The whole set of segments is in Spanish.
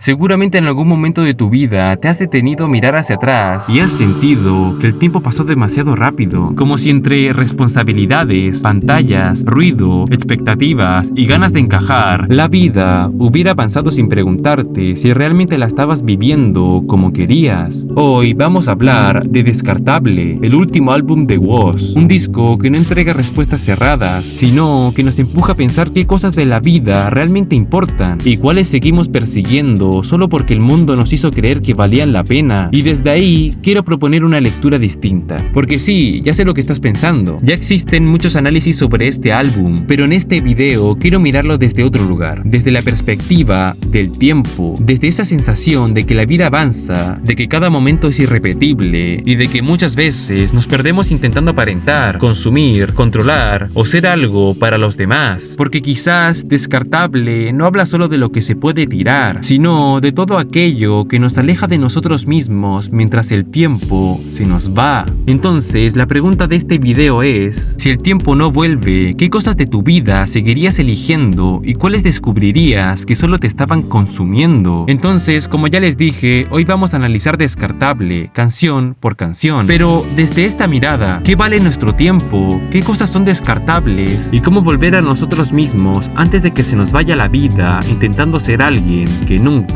Seguramente en algún momento de tu vida te has detenido a mirar hacia atrás y has sentido que el tiempo pasó demasiado rápido, como si entre responsabilidades, pantallas, ruido, expectativas y ganas de encajar, la vida hubiera avanzado sin preguntarte si realmente la estabas viviendo como querías. Hoy vamos a hablar de Descartable, el último álbum de Woz, un disco que no entrega respuestas cerradas, sino que nos empuja a pensar qué cosas de la vida realmente importan y cuáles seguimos persiguiendo solo porque el mundo nos hizo creer que valían la pena. Y desde ahí quiero proponer una lectura distinta, porque sí, ya sé lo que estás pensando, ya existen muchos análisis sobre este álbum, pero en este video quiero mirarlo desde otro lugar, desde la perspectiva del tiempo, desde esa sensación de que la vida avanza, de que cada momento es irrepetible y de que muchas veces nos perdemos intentando aparentar, consumir, controlar o ser algo para los demás, porque quizás Descartable no habla solo de lo que se puede tirar, sino de todo aquello que nos aleja de nosotros mismos mientras el tiempo se nos va. Entonces, la pregunta de este video es: si el tiempo no vuelve, ¿qué cosas de tu vida seguirías eligiendo y cuáles descubrirías que solo te estaban consumiendo? Entonces, como ya les dije, hoy vamos a analizar Descartable, canción por canción. Pero desde esta mirada, ¿qué vale nuestro tiempo? ¿Qué cosas son descartables? ¿Y cómo volver a nosotros mismos antes de que se nos vaya la vida intentando ser alguien que nunca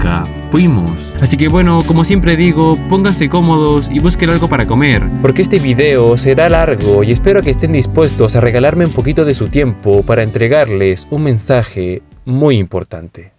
fuimos? Así que bueno, como siempre digo, pónganse cómodos y busquen algo para comer, porque este video será largo y espero que estén dispuestos a regalarme un poquito de su tiempo para entregarles un mensaje muy importante.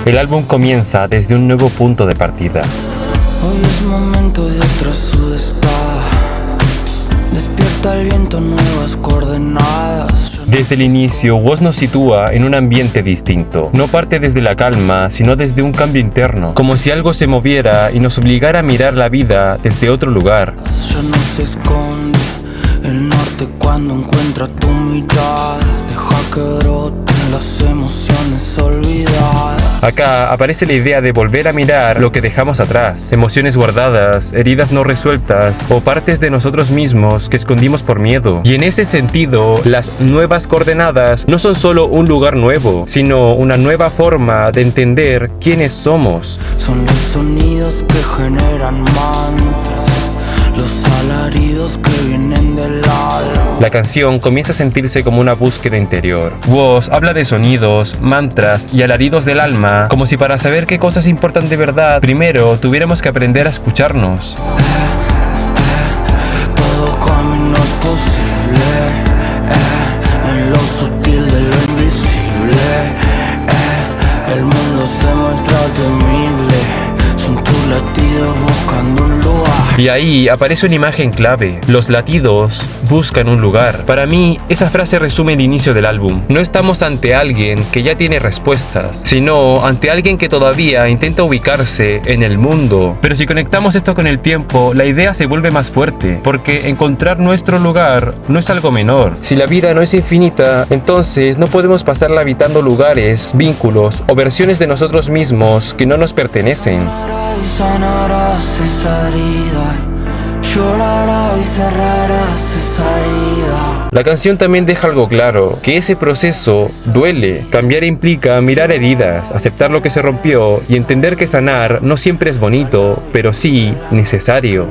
El álbum comienza desde un nuevo punto de partida. Hoy es momento de otra sudestada. Despierta el viento, nuevas coordenadas. Desde el inicio, Woz nos sitúa en un ambiente distinto. No parte desde la calma, sino desde un cambio interno, como si algo se moviera y nos obligara a mirar la vida desde otro lugar. Ya no se esconde el norte cuando encuentra tu mirada. Deja que broten las emociones olvidadas. Acá aparece la idea de volver a mirar lo que dejamos atrás, emociones guardadas, heridas no resueltas o partes de nosotros mismos que escondimos por miedo. Y en ese sentido, las nuevas coordenadas no son solo un lugar nuevo, sino una nueva forma de entender quiénes somos. Son los sonidos que generan mantras, los alaridos que vienen del alma. La canción comienza a sentirse como una búsqueda interior. Woz habla de sonidos, mantras y alaridos del alma, como si para saber qué cosas importan de verdad, primero tuviéramos que aprender a escucharnos. Todo camino es posible, en lo sutil de lo invisible, el mundo se muestra temible, son tus latidos buscando un lugar. Y ahí aparece una imagen clave: los latidos buscan un lugar. Para mí, esa frase resume el inicio del álbum. No estamos ante alguien que ya tiene respuestas, sino ante alguien que todavía intenta ubicarse en el mundo. Pero si conectamos esto con el tiempo, la idea se vuelve más fuerte, porque encontrar nuestro lugar no es algo menor. Si la vida no es infinita, entonces no podemos pasarla habitando lugares, vínculos o versiones de nosotros mismos que no nos pertenecen. Y sanarás esa herida, llorarás y cerrarás esa herida. La canción también deja algo claro, que ese proceso duele. Cambiar implica mirar heridas, aceptar lo que se rompió y entender que sanar no siempre es bonito, pero sí necesario.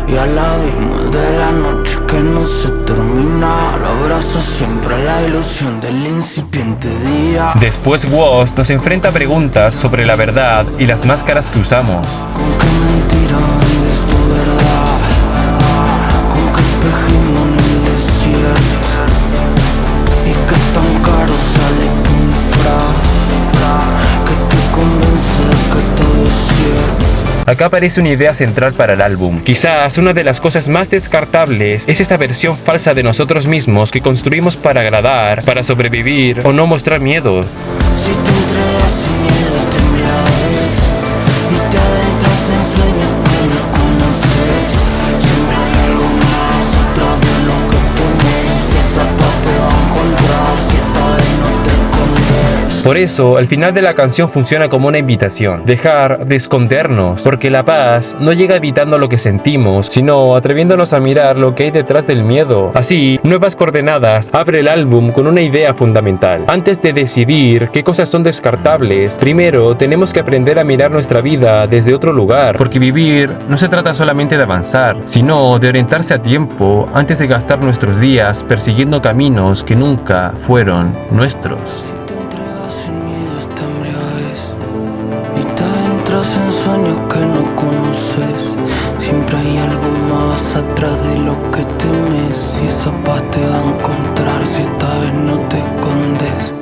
Y al abismo de la noche que no se termina, lo abrazo siempre la ilusión del incipiente día. Después Woz nos enfrenta a preguntas sobre la verdad y las máscaras que usamos. ¿Con qué mentira vendes tu verdad? ¿Con qué espejismo en el desierto? ¿Y qué tan caro sale tu disfraz? Que te convence de que todo es cierto. Acá aparece una idea central para el álbum. Quizás una de las cosas más descartables es esa versión falsa de nosotros mismos que construimos para agradar, para sobrevivir o no mostrar miedo. Si te entregas sin miedo te embriagues y te adentras en sueños que no conoces, siempre hay algo más atrás de lo que temes. Esa paz te va a encontrar si esta vez no te escondes. Por eso, el final de la canción funciona como una invitación. Dejar de escondernos, porque la paz no llega evitando lo que sentimos, sino atreviéndonos a mirar lo que hay detrás del miedo. Así, Nuevas Coordenadas abre el álbum con una idea fundamental. Antes de decidir qué cosas son descartables, primero tenemos que aprender a mirar nuestra vida desde otro lugar, porque vivir no se trata solamente de avanzar, sino de orientarse a tiempo antes de gastar nuestros días persiguiendo caminos que nunca fueron nuestros. Te entregas sin miedo, te embriaguez y te adentras en sueños que no conoces. Siempre hay algo más atrás de lo que temes, y esa paz te va a encontrar si esta vez no te escondes.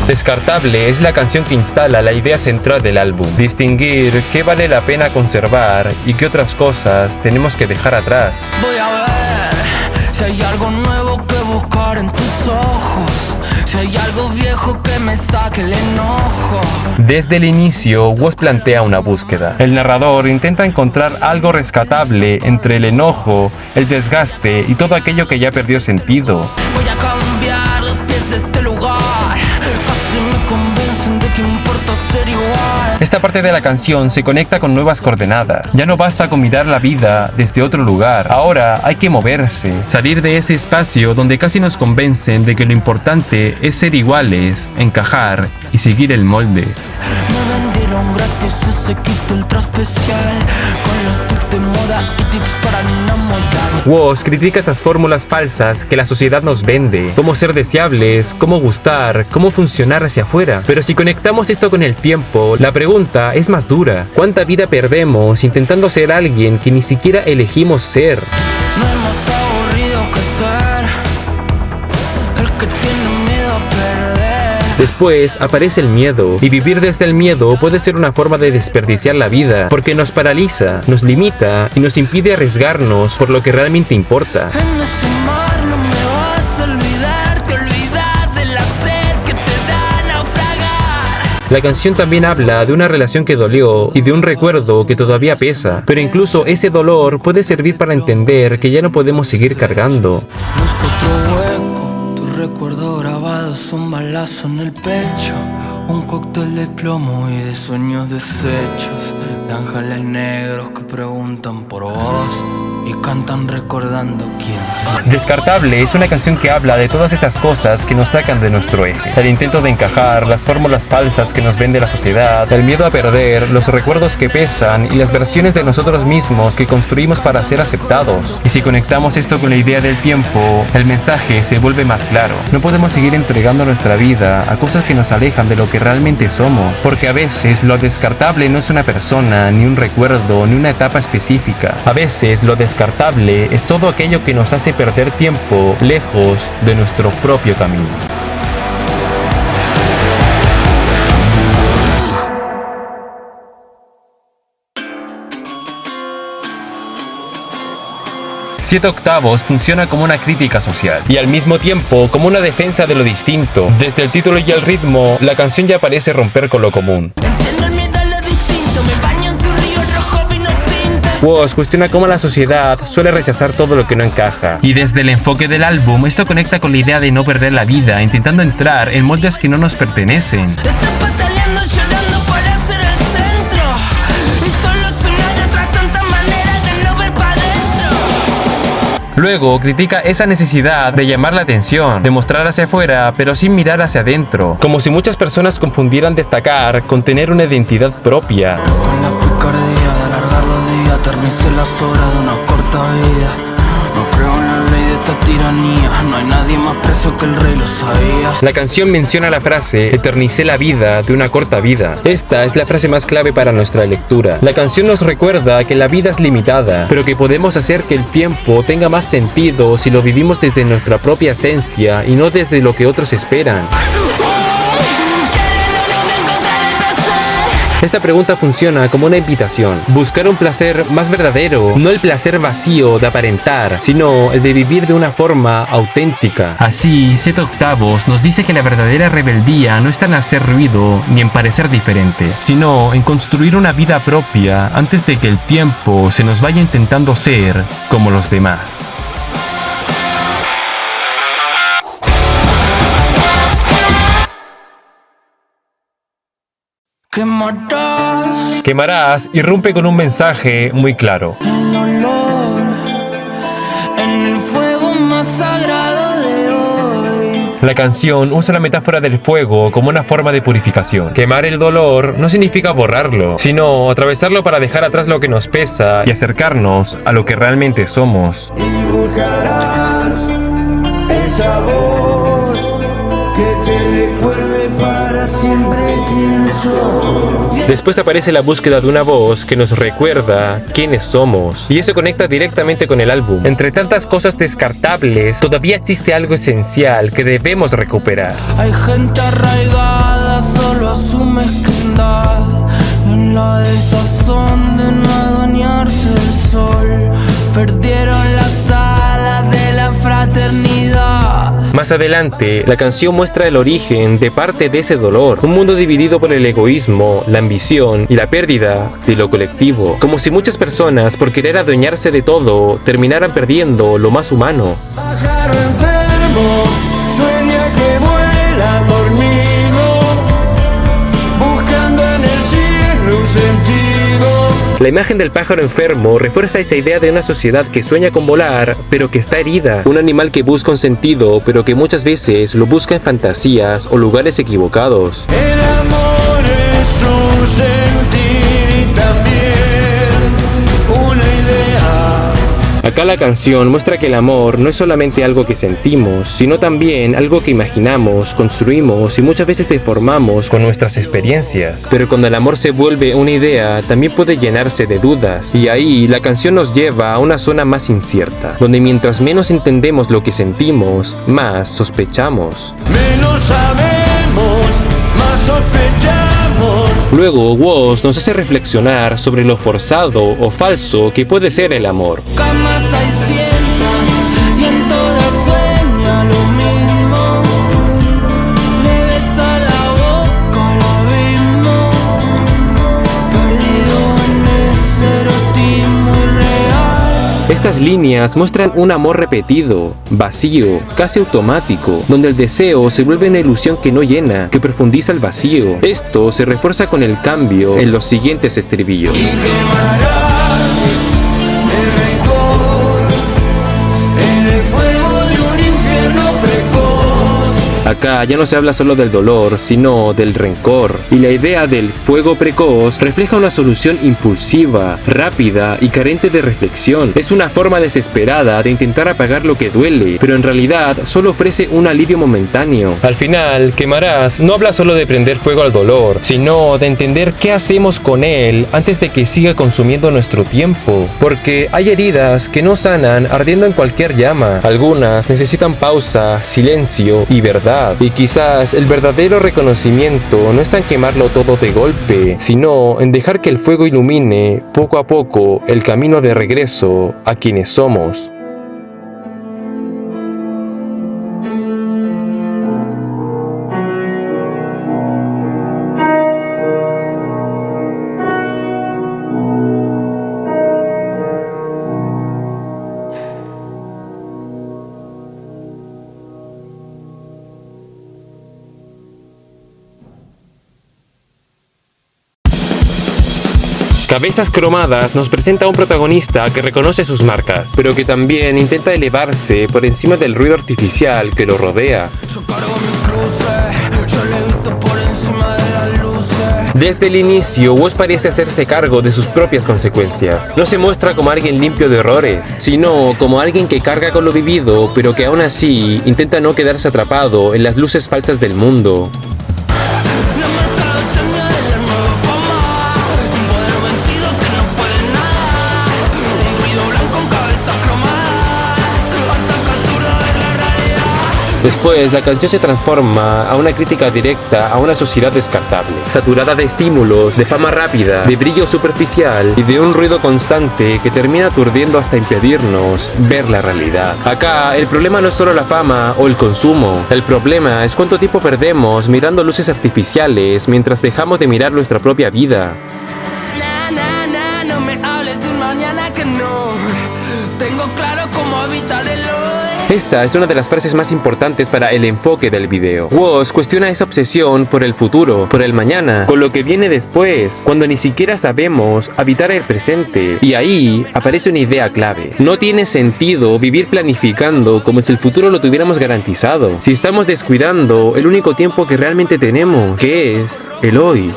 Descartable es la canción que instala la idea central del álbum: distinguir qué vale la pena conservar y qué otras cosas tenemos que dejar atrás. Voy a ver si hay algo nuevo que buscar en tus ojos, si hay algo viejo que me saque el enojo. Desde el inicio, Woz plantea una búsqueda. El narrador intenta encontrar algo rescatable entre el enojo, el desgaste y todo aquello que ya perdió sentido. Voy a cambiar los pies de este lugar, casi me convencen de que importa ser igual. Esta parte de la canción se conecta con Nuevas Coordenadas. Ya no basta con mirar la vida desde otro lugar. Ahora hay que moverse, salir de ese espacio donde casi nos convencen de que lo importante es ser iguales, encajar y seguir el molde. Me vendieron gratis ese kit ultra especial, con los tips de moda y tips para enamorar. Woz critica esas fórmulas falsas que la sociedad nos vende, cómo ser deseables, cómo gustar, cómo funcionar hacia afuera. Pero si conectamos esto con el tiempo, la pregunta es más dura. ¿Cuánta vida perdemos intentando ser alguien que ni siquiera elegimos ser? No es más aburrido que ser el que tiene miedo a perder. Después aparece el miedo, y vivir desde el miedo puede ser una forma de desperdiciar la vida, porque nos paraliza, nos limita y nos impide arriesgarnos por lo que realmente importa. En ese mar no me vas a olvidar, te olvidas de la sed que te da naufragar. La canción también habla de una relación que dolió y de un recuerdo que todavía pesa, pero incluso ese dolor puede servir para entender que ya no podemos seguir cargando. Busco otro hueco, tu recuerdo grabado es un balazo en el pecho, un cóctel de plomo y de sueños deshechos, de ángeles negros que preguntan por vos y cantan recordando quién soy. Descartable es una canción que habla de todas esas cosas que nos sacan de nuestro eje. El intento de encajar, las fórmulas falsas que nos vende la sociedad, el miedo a perder, los recuerdos que pesan y las versiones de nosotros mismos que construimos para ser aceptados. Y si conectamos esto con la idea del tiempo, el mensaje se vuelve más claro. No podemos seguir entregando nuestra vida a cosas que nos alejan de lo que realmente somos, porque a veces lo descartable no es una persona, ni un recuerdo, ni una etapa específica. A veces lo descartable es todo aquello que nos hace perder tiempo lejos de nuestro propio camino. Siete octavos funciona como una crítica social y al mismo tiempo como una defensa de lo distinto. Desde el título y el ritmo, la canción ya parece romper con lo común. Entiendo el miedo a lo distinto, me baño en su río rojo vino tinto. Woz cuestiona cómo la sociedad suele rechazar todo lo que no encaja. Y desde el enfoque del álbum, esto conecta con la idea de no perder la vida, intentando entrar en moldes que no nos pertenecen. Estás pataleando, llorando para ser el centro, y solo sonar tras tanta manera de no ver para adentro. Luego critica esa necesidad de llamar la atención, de mostrar hacia afuera pero sin mirar hacia adentro, como si muchas personas confundieran destacar con tener una identidad propia. Con la picardía de alargar los días, eternicé las horas de una corta vida. No creo en la ley de esta tiranía, no hay nadie más preso que el rey, lo sabías. La canción menciona la frase "eternicé la vida de una corta vida". Esta es la frase más clave para nuestra lectura. La canción nos recuerda que la vida es limitada, pero que podemos hacer que el tiempo tenga más sentido si lo vivimos desde nuestra propia esencia y no desde lo que otros esperan. Esta pregunta funciona como una invitación. Buscar un placer más verdadero, no el placer vacío de aparentar, sino el de vivir de una forma auténtica. Así, Seth Octavos nos dice que la verdadera rebeldía no está en hacer ruido ni en parecer diferente, sino en construir una vida propia antes de que el tiempo se nos vaya intentando ser como los demás. Quemarás irrumpe con un mensaje muy claro. El olor en el fuego más sagrado de hoy. La canción usa la metáfora del fuego como una forma de purificación. Quemar el dolor no significa borrarlo, sino atravesarlo para dejar atrás lo que nos pesa y acercarnos a lo que realmente somos. Y buscarás esa voz que te recuerde para siempre quién soy. Después aparece la búsqueda de una voz que nos recuerda quiénes somos, y eso conecta directamente con el álbum. Entre tantas cosas descartables, todavía existe algo esencial que debemos recuperar. Hay gente arraigada solo a su mezquindad, en la desazón de no adueñarse del sol. Perdieron las alas de la fraternidad. Más adelante, la canción muestra el origen de parte de ese dolor, un mundo dividido por el egoísmo, la ambición y la pérdida de lo colectivo, como si muchas personas, por querer adueñarse de todo, terminaran perdiendo lo más humano. Pájaro enfermo, sueña que vuela dormido, buscando en el cielo un sentido. La imagen del pájaro enfermo refuerza esa idea de una sociedad que sueña con volar, pero que está herida. Un animal que busca un sentido, pero que muchas veces lo busca en fantasías o lugares equivocados. El amor es un sentir y también una idea. Acá la canción muestra que el amor no es solamente algo que sentimos, sino también algo que imaginamos, construimos y muchas veces deformamos con nuestras experiencias. Pero cuando el amor se vuelve una idea, también puede llenarse de dudas, y ahí la canción nos lleva a una zona más incierta, donde mientras menos entendemos lo que sentimos, más sospechamos. Menos sabemos, más sospechamos. Luego, Woz nos hace reflexionar sobre lo forzado o falso que puede ser el amor. Camas hay cientos y en todas sueña lo mismo. Le besa la boca al abismo, perdido en ese erotismo irreal. Estas líneas muestran un amor repetido, vacío, casi automático, donde el deseo se vuelve una ilusión que no llena, que profundiza el vacío. Esto se refuerza con el cambio en los siguientes estribillos. Y quemarás el rencor en el fuego de un infierno precoz. Acá ya no se habla solo del dolor, sino del rencor. Y la idea del fuego precoz refleja una solución impulsiva, rápida y carente de reflexión. Es una forma desesperada de intentar apagar lo que duele, pero en realidad solo ofrece un alivio momentáneo. Al final, Quemarás no habla solo de prender fuego al dolor, sino de entender qué hacemos con él antes de que siga consumiendo nuestro tiempo. Porque hay heridas que no sanan ardiendo en cualquier llama. Algunas necesitan pausa, silencio y verdad. Y quizás el verdadero reconocimiento no está en quemarlo todo de golpe, sino en dejar que el fuego ilumine poco a poco el camino de regreso a quienes somos. Cabezas Cromadas nos presenta a un protagonista que reconoce sus marcas, pero que también intenta elevarse por encima del ruido artificial que lo rodea. Yo cargo mi cruce, yo levito por encima de las luces. Desde el inicio, Woz parece hacerse cargo de sus propias consecuencias. No se muestra como alguien limpio de errores, sino como alguien que carga con lo vivido, pero que aún así intenta no quedarse atrapado en las luces falsas del mundo. La mercadotecnia de la nueva fama, un poder vencido que no puede nada, un ruido blanco en cabezas cromadas, hasta captura de la realidad. Después, la canción se transforma a una crítica directa a una sociedad descartable, saturada de estímulos, de fama rápida, de brillo superficial y de un ruido constante que termina aturdiendo hasta impedirnos ver la realidad. Acá, el problema no es solo la fama o el consumo. El problema es cuánto tiempo perdemos mirando luces artificiales mientras dejamos de mirar nuestra propia vida. No me hables de un mañana que no tengo claro cómo evitar el hoy. Esta es una de las frases más importantes para el enfoque del video. Woz cuestiona esa obsesión por el futuro, por el mañana, con lo que viene después, cuando ni siquiera sabemos habitar el presente. Y ahí aparece una idea clave. No tiene sentido vivir planificando como si el futuro lo tuviéramos garantizado, si estamos descuidando el único tiempo que realmente tenemos, que es el hoy.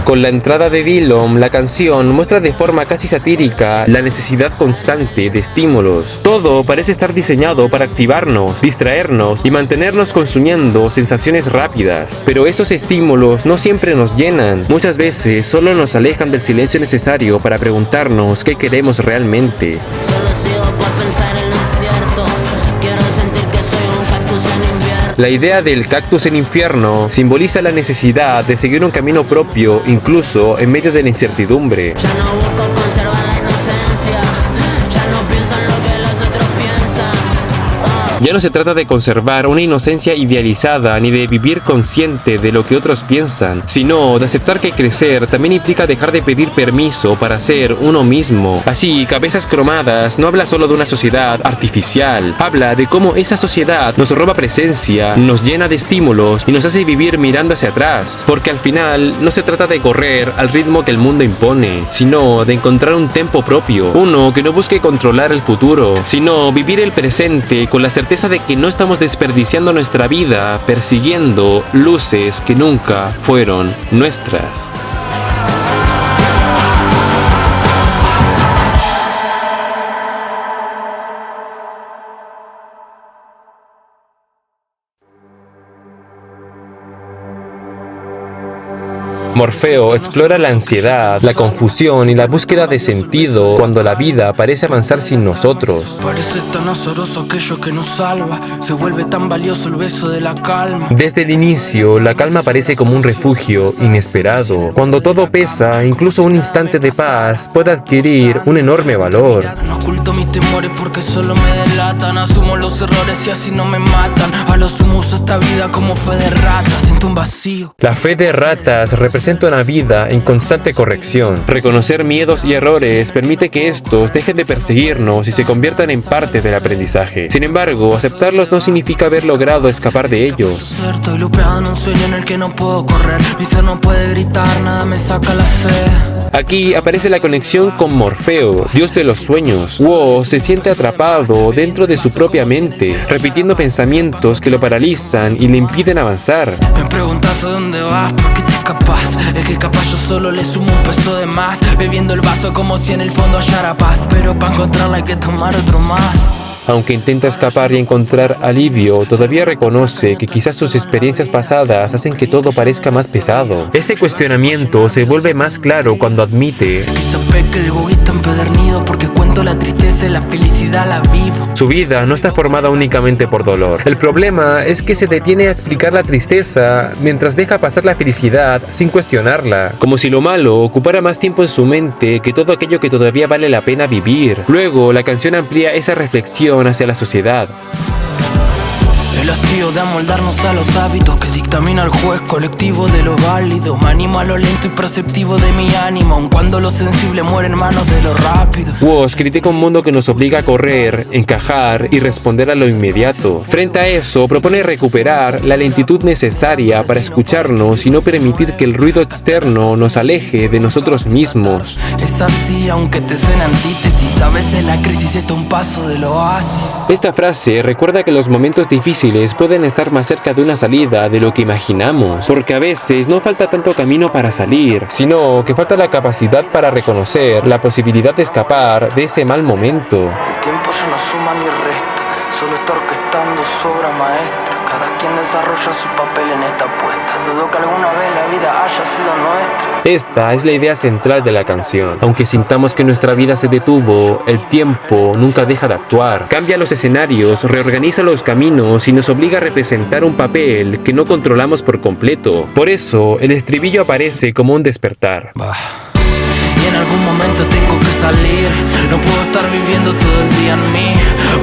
Con la entrada de Dillom, la canción muestra de forma casi satírica la necesidad constante de estímulos. Todo parece estar diseñado para activarnos, distraernos y mantenernos consumiendo sensaciones rápidas. Pero esos estímulos no siempre nos llenan. Muchas veces solo nos alejan del silencio necesario para preguntarnos qué queremos realmente. La idea del cactus en infierno simboliza la necesidad de seguir un camino propio, incluso en medio de la incertidumbre. Ya no busco conservar la inocencia, ya no pienso en lo que los otros piensan. Ya no se trata de conservar una inocencia idealizada ni de vivir consciente de lo que otros piensan, sino de aceptar que crecer también implica dejar de pedir permiso para ser uno mismo. Así, Cabezas Cromadas no habla solo de una sociedad artificial, habla de cómo esa sociedad nos roba presencia, nos llena de estímulos y nos hace vivir mirando hacia atrás, porque al final no se trata de correr al ritmo que el mundo impone, sino de encontrar un tempo propio, uno que no busque controlar el futuro, sino vivir el presente con la certeza de que no estamos desperdiciando nuestra vida persiguiendo luces que nunca fueron nuestras. Morfeo explora la ansiedad, la confusión y la búsqueda de sentido cuando la vida parece avanzar sin nosotros. Parece tan azaroso aquello que nos salva, se vuelve tan valioso el beso de la calma. Desde el inicio, la calma parece como un refugio inesperado. Cuando todo pesa, incluso un instante de paz puede adquirir un enorme valor. No oculto mis temores porque solo me delatan, asumo los errores y así no me matan. A lo sumo uso esta vida como fe de rata, siento un vacío. La fe de ratas representa una vida en constante corrección. Reconocer miedos y errores permite que estos dejen de perseguirnos y se conviertan en parte del aprendizaje. Sin embargo, aceptarlos no significa haber logrado escapar de ellos. Estoy lupeado en un sueño en el que no puedo correr, mi ser no puede gritar, nada me saca la sed. Aquí aparece la conexión con Morfeo, dios de los sueños. Woz se siente atrapado dentro de su propia mente, repitiendo pensamientos que lo paralizan y le impiden avanzar. Me preguntas a dónde vas, ¿por qué te escapas? Es que capaz yo solo le sumo un peso de más, bebiendo el vaso como si en el fondo hallara paz, pero para encontrarla hay que tomar otro más. Aunque intenta escapar y encontrar alivio, todavía reconoce que quizás sus experiencias pasadas hacen que todo parezca más pesado. Ese cuestionamiento se vuelve más claro cuando admite: Quizás peque de egoísta empedernido porque cuento la tristeza y la felicidad la vivo. Su vida no está formada únicamente por dolor. El problema es que se detiene a explicar la tristeza mientras deja pasar la felicidad sin cuestionarla, como si lo malo ocupara más tiempo en su mente que todo aquello que todavía vale la pena vivir. Luego, la canción amplía esa reflexión hacia la sociedad. El hastío de amoldarnos a los hábitos que dictamina el juez colectivo de lo válido. Me animo a lo lento y perceptivo de mi ánimo, aun cuando lo sensible muere en manos de lo rápido. Woz critica un mundo que nos obliga a correr, encajar y responder a lo inmediato. Frente a eso, propone recuperar la lentitud necesaria para escucharnos y no permitir que el ruido externo nos aleje de nosotros mismos. Es así, aunque te suena antítesis, a veces la crisis está a un paso del oasis. Esta frase recuerda que los momentos difíciles pueden estar más cerca de una salida de lo que imaginamos, porque a veces no falta tanto camino para salir, sino que falta la capacidad para reconocer la posibilidad de escapar de ese mal momento. El tiempo ya no suma ni resta, solo está orquestando su obra maestra. para quien desarrolla su papel en esta apuesta. Dudo que alguna vez la vida haya sido nuestra. Esta es la idea central de la canción. Aunque sintamos que nuestra vida se detuvo, el tiempo nunca deja de actuar. Cambia los escenarios, reorganiza los caminos y nos obliga a representar un papel que no controlamos por completo. Por eso, el estribillo aparece como un despertar. Y en algún momento tengo que salir. No puedo estar viviendo todo el día en mí,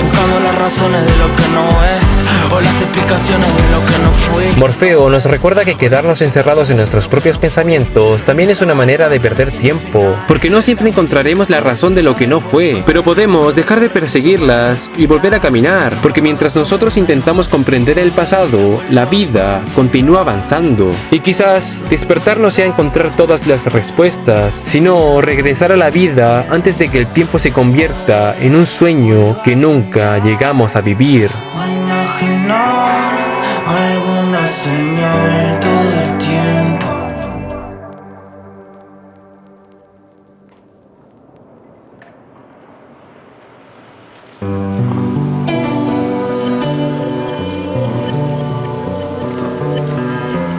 buscando las razones de lo que no es, o las explicaciones de lo que no fui. Morfeo nos recuerda que quedarnos encerrados en nuestros propios pensamientos también es una manera de perder tiempo, porque no siempre encontraremos la razón de lo que no fue, pero podemos dejar de perseguirlas y volver a caminar, porque mientras nosotros intentamos comprender el pasado, la vida continúa avanzando. Y quizás despertar no sea encontrar todas las respuestas, sino regresar a la vida antes de que el tiempo se convierta en un sueño que nunca llegamos a vivir. Imaginar alguna señal todo el tiempo.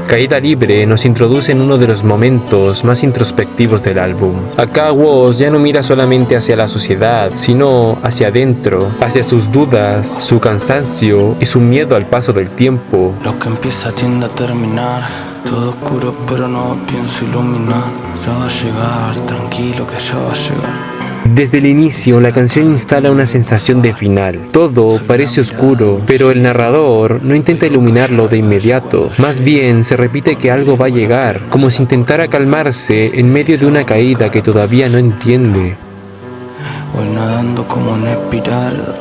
Caída Libre nos introduce en uno de los momentos más introspectivos del álbum. Acá Woz ya no mira solamente hacia la sociedad, sino hacia adentro, hacia sus dudas, su cansancio y su miedo al paso del tiempo. Lo que empieza tiende a terminar, todo oscuro pero no pienso iluminar. Ya va a llegar, tranquilo que ya va a llegar. Desde el inicio, la canción instala una sensación de final. Todo parece oscuro, pero el narrador no intenta iluminarlo de inmediato. Más bien, se repite que algo va a llegar, como si intentara calmarse en medio de una caída que todavía no entiende. Voy nadando como en espiral.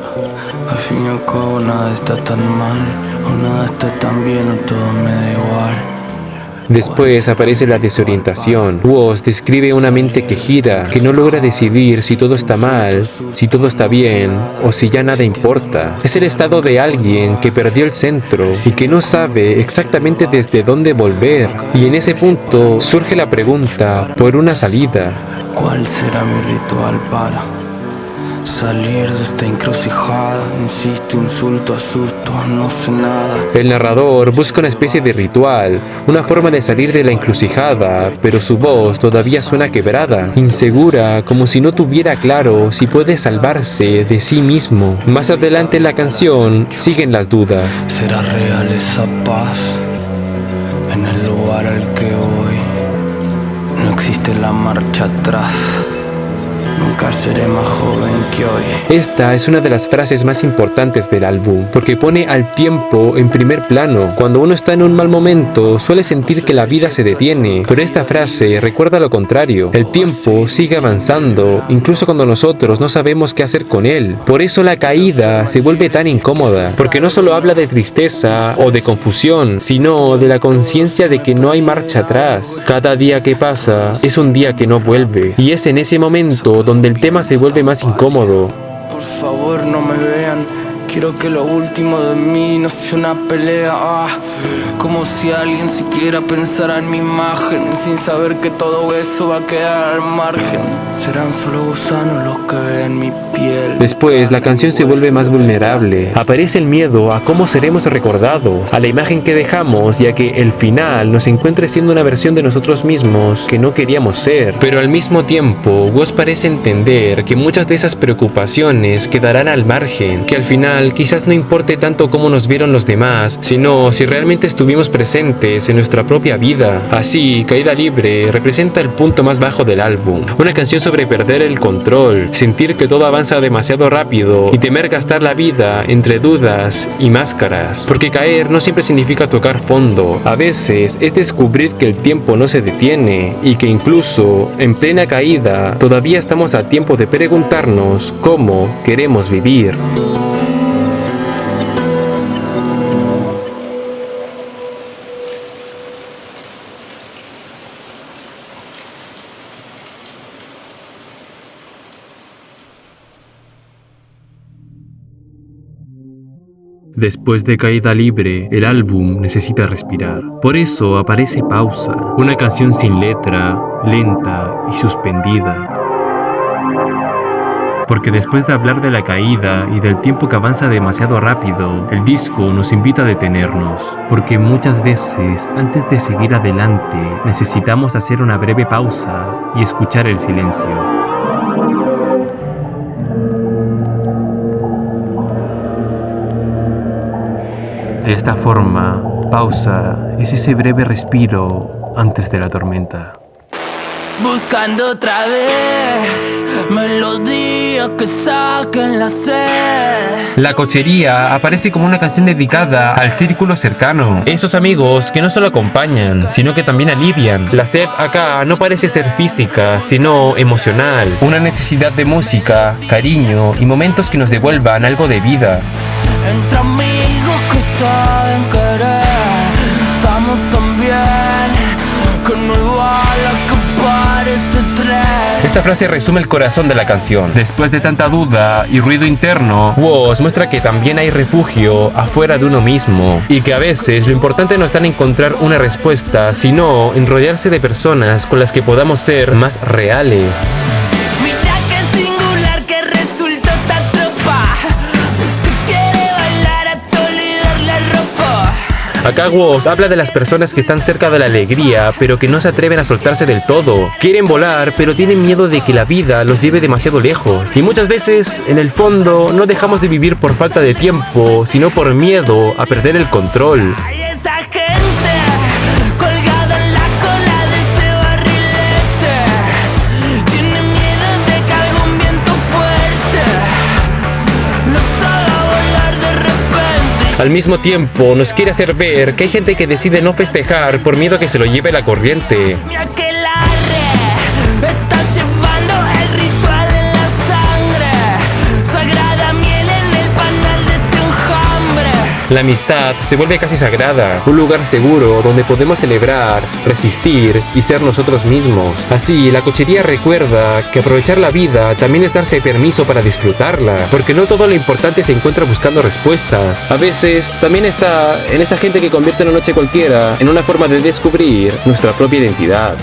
Al fin y al cabo nada está tan mal, o nada está tan bien, o todo me da igual. Después aparece la desorientación. Woz describe una mente que gira, que no logra decidir si todo está mal, si todo está bien o si ya nada importa. Es el estado de alguien que perdió el centro y que no sabe exactamente desde dónde volver. Y en ese punto surge la pregunta por una salida. ¿Cuál será mi ritual para salir de esta encrucijada? Insisto, insulto, asusto, no sé nada. El narrador busca una especie de ritual, una forma de salir de la encrucijada, pero su voz todavía suena quebrada, insegura, como si no tuviera claro si puede salvarse de sí mismo. Más adelante en la canción siguen las dudas. ¿Será real esa paz en el lugar al que voy? No existe la marcha atrás. Nunca seré más joven que hoy. Esta es una de las frases más importantes del álbum, porque pone al tiempo en primer plano. Cuando uno está en un mal momento, suele sentir que la vida se detiene, pero esta frase recuerda lo contrario. El tiempo sigue avanzando, incluso cuando nosotros no sabemos qué hacer con él. Por eso la caída se vuelve tan incómoda, porque no solo habla de tristeza o de confusión, sino de la conciencia de que no hay marcha atrás. Cada día que pasa es un día que no vuelve, y es en ese momento donde el tema se vuelve más incómodo. Por favor, no me vean. Quiero que lo último de mí no sea una pelea. Como si alguien siquiera pensara en mi imagen, sin saber que todo eso va a quedar al margen. Serán solo gusanos los que vean mi piel. Después, la canción se vuelve más vulnerable. Aparece el miedo a cómo seremos recordados, a la imagen que dejamos y a que el final nos encuentre siendo una versión de nosotros mismos que no queríamos ser. Pero al mismo tiempo, Woz parece entender que muchas de esas preocupaciones quedarán al margen, que al final quizás no importe tanto cómo nos vieron los demás, sino si realmente estuvimos presentes en nuestra propia vida. Así, Caída Libre representa el punto más bajo del álbum. Una canción sobre perder el control, sentir que todo avanza demasiado rápido y temer gastar la vida entre dudas y máscaras. Porque caer no siempre significa tocar fondo. A veces es descubrir que el tiempo no se detiene y que incluso en plena caída todavía estamos a tiempo de preguntarnos cómo queremos vivir. Después de Caída Libre, el álbum necesita respirar. Por eso aparece Pausa, una canción sin letra, lenta y suspendida. Porque después de hablar de la caída y del tiempo que avanza demasiado rápido, el disco nos invita a detenernos. Porque muchas veces, antes de seguir adelante, necesitamos hacer una breve pausa y escuchar el silencio. De esta forma, pausa es ese breve respiro antes de la tormenta. Buscando otra vez melodías que saquen la sed. La cochería aparece como una canción dedicada al círculo cercano. Esos amigos que no solo acompañan, sino que también alivian. La sed acá no parece ser física, sino emocional. Una necesidad de música, cariño y momentos que nos devuelvan algo de vida. Entre amigos que saben querer, estamos tan bien que no igual a que pare este tren. Esta frase resume el corazón de la canción. Después de tanta duda y ruido interno, Woz muestra que también hay refugio afuera de uno mismo y que a veces lo importante no está en encontrar una respuesta, sino en rodearse de personas con las que podamos ser más reales. Mira qué singular que resultó esta tropa que quiere bailar hasta olvidar la ropa. Acá Woz habla de las personas que están cerca de la alegría, pero que no se atreven a soltarse del todo. Quieren volar, pero tienen miedo de que la vida los lleve demasiado lejos. Y muchas veces, en el fondo, no dejamos de vivir por falta de tiempo, sino por miedo a perder el control. Hay esa gente colgada en la cola de este barrilete. Tiene miedo de que algún viento fuerte los haga volar de repente. Al mismo tiempo, nos quiere hacer ver que hay gente que decide no festejar por miedo a que se lo lleve la corriente. Mira que la red está llevando el ritual en la sangre. Sagrada miel en el panal de este enjambre. La amistad se vuelve casi sagrada, un lugar seguro donde podemos celebrar, resistir y ser nosotros mismos. Así, la cochería recuerda que aprovechar la vida también es darse permiso para disfrutarla, porque no todo lo importante se encuentra buscando respuestas. A veces, también está en esa gente que convierte una noche cualquiera en una forma de descubrir nuestra propia identidad.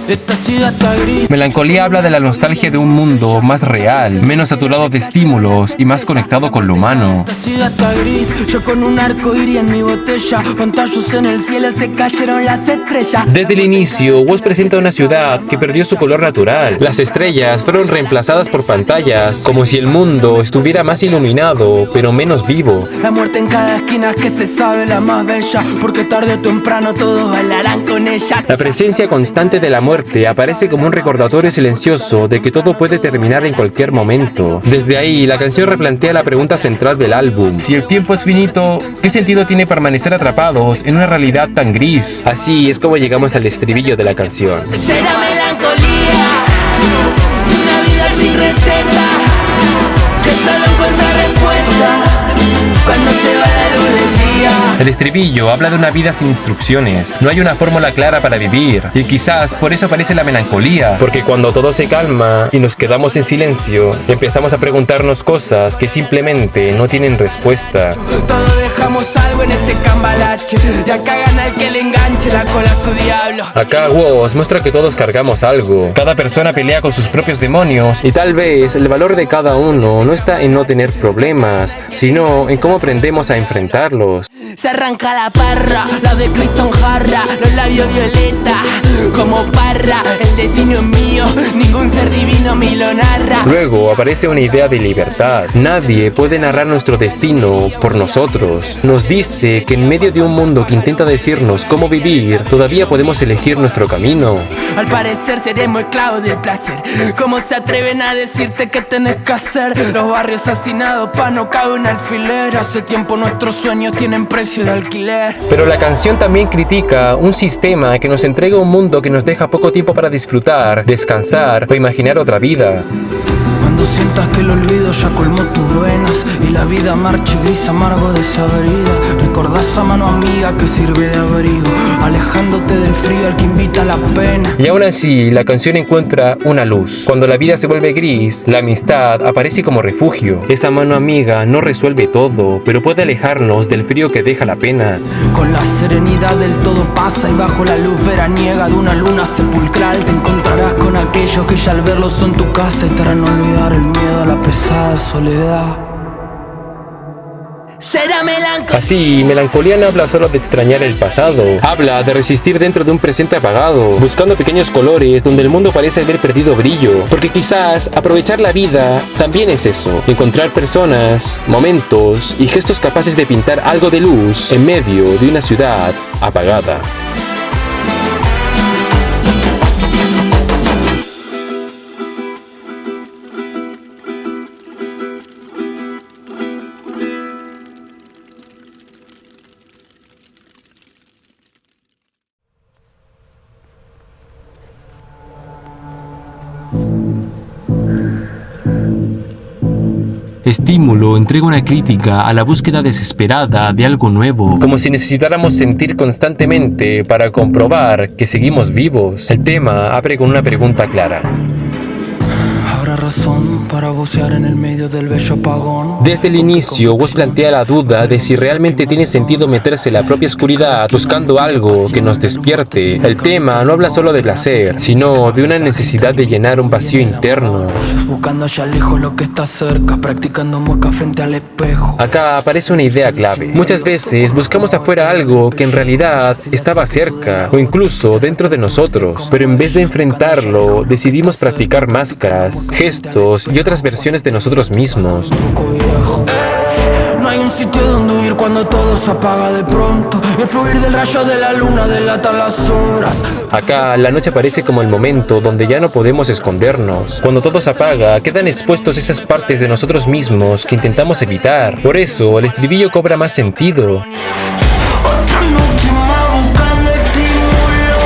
Esta ciudad está gris. Melancolía habla de la nostalgia de un mundo más real, menos saturado de estímulos y más conectado con lo humano. Esta ciudad está gris. Yo con un arco iris en mi botella. Pantallos en el cielo, se cayeron las estrellas. Desde el inicio, Woz presenta una ciudad que perdió su color natural. Las estrellas fueron reemplazadas por pantallas, como si el mundo estuviera más iluminado, pero menos vivo. La muerte en cada esquina que se sabe la más bella, porque tarde o temprano todos bailarán con ella. La presencia constante de la muerte aparece como un recordatorio silencioso de que todo puede terminar en cualquier momento. Desde ahí, la canción replantea la pregunta central del álbum. Si el tiempo es finito, ¿qué sentido tiene permanecer atrapados en una realidad tan gris? Así es como llegamos al estribillo de la canción. Será melancolía, una vida sin receta, que solo encuentra respuesta cuando se va la luz del día. El estribillo habla de una vida sin instrucciones. No hay una fórmula clara para vivir. Y quizás por eso aparece la melancolía. Porque cuando todo se calma y nos quedamos en silencio, empezamos a preguntarnos cosas que simplemente no tienen respuesta. Todos dejamos algo en este cambalache, y acá gana el que le enganche la cola a su diablo. Acá Woz muestra que todos cargamos algo. Cada persona pelea con sus propios demonios. Y tal vez el valor de cada uno no está en no tener problemas, sino en cómo aprendemos a enfrentarlos. Se arranca la parra, la de Cristo en jarra, los labios violeta, como parra, el destino es mío, ningún ser divino me lo narra. Luego aparece una idea de libertad. Nadie puede narrar nuestro destino por nosotros. Nos dice que en medio de un mundo que intenta decirnos cómo vivir, todavía podemos elegir nuestro camino. Al parecer seremos esclavos del placer. ¿Cómo se atreven a decirte qué tenés que hacer? Los barrios hacinados pa' no cabe un alfiler. Hace tiempo nuestros sueños tienen precio de alquiler. Pero la canción también critica un sistema que nos entrega un mundo que nos deja poco tiempo para disfrutar, descansar o imaginar otra vida. Cuando siento notas que el olvido ya colmó tus venas y la vida marcha gris amargo desabrida. Recordás a mano amiga que sirve de abrigo, alejándote del frío al que invita a la pena. Y aún así, la canción encuentra una luz. Cuando la vida se vuelve gris, la amistad aparece como refugio. Esa mano amiga no resuelve todo, pero puede alejarnos del frío que deja la pena. Con la serenidad del todo pasa y bajo la luz veraniega de una luna sepulcral te encontrarás con aquellos que ya al verlos son tu casa y te harán olvidar el miedo a la pesada soledad. Será melancolía. Así, Melancolía no habla solo de extrañar el pasado, habla de resistir dentro de un presente apagado, buscando pequeños colores donde el mundo parece haber perdido brillo, porque quizás aprovechar la vida también es eso, encontrar personas, momentos y gestos capaces de pintar algo de luz en medio de una ciudad apagada. Estímulo entrega una crítica a la búsqueda desesperada de algo nuevo, como si necesitáramos sentir constantemente para comprobar que seguimos vivos. El tema abre con una pregunta clara. ¿Habrá razón para bucear en el medio del bello apagón? Desde el inicio, Woz plantea la duda de si realmente tiene sentido meterse en la propia oscuridad buscando algo que nos despierte. El tema no habla solo de placer, sino de una necesidad de llenar un vacío interno. Buscando allá lejos lo que está cerca, practicando mueca frente al espejo. Acá aparece una idea clave. Muchas veces buscamos afuera algo que en realidad estaba cerca o incluso dentro de nosotros, pero en vez de enfrentarlo, decidimos practicar máscaras, gestos y otras versiones de nosotros mismos. No hay un sitio donde huir cuando todo se apaga de pronto. El fluir del rayo de la luna delata las sombras. Acá la noche aparece como el momento donde ya no podemos escondernos. Cuando todo se apaga, quedan expuestos esas partes de nosotros mismos que intentamos evitar. Por eso el estribillo cobra más sentido. Otra noche más buscando estímulo.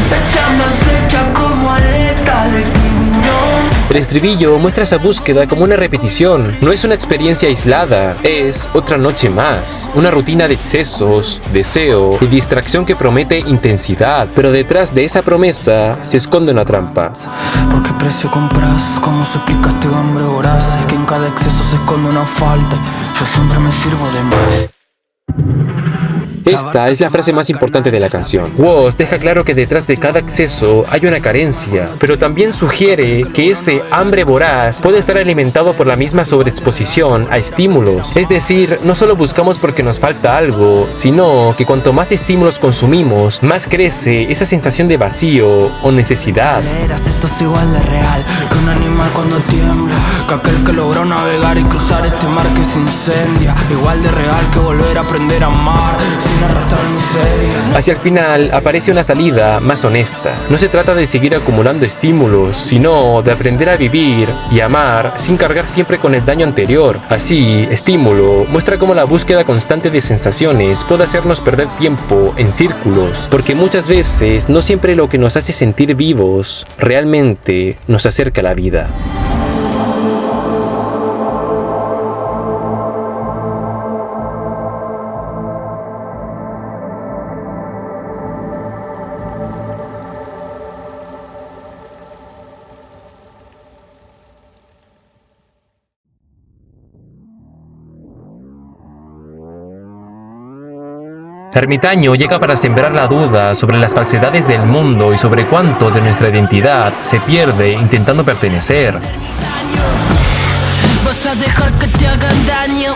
Échame acecha como aleta de tiburón. El estribillo muestra esa búsqueda como una repetición. No es una experiencia aislada, es otra noche más. Una rutina de excesos, deseo y distracción que promete intensidad. Pero detrás de esa promesa se esconde una trampa. ¿Por qué precio compras? ¿Cómo se explica este hambre voraz? Es que en cada exceso se esconde una falta. Yo siempre me sirvo de más. Esta es la frase más importante de la canción. Woz deja claro que detrás de cada exceso hay una carencia, pero también sugiere que ese hambre voraz puede estar alimentado por la misma sobreexposición a estímulos. Es decir, no solo buscamos porque nos falta algo, sino que cuanto más estímulos consumimos, más crece esa sensación de vacío o necesidad. Esto es igual de real que un animal cuando tiembla, que aquel que logró navegar y cruzar este mar que se incendia. Igual de real que volver a aprender a amar sin arrastrar miseria. Hacia el final aparece una salida más honesta. No se trata de seguir acumulando estímulos, sino de aprender a vivir y amar sin cargar siempre con el daño anterior. Así, Estímulo muestra cómo la búsqueda constante de sensaciones puede hacernos perder tiempo en círculos, porque muchas veces no siempre lo que nos hace sentir vivos realmente nos acerca a la vida. Ermitaño llega para sembrar la duda sobre las falsedades del mundo y sobre cuánto de nuestra identidad se pierde intentando pertenecer. Vas a dejar que te hagan daño.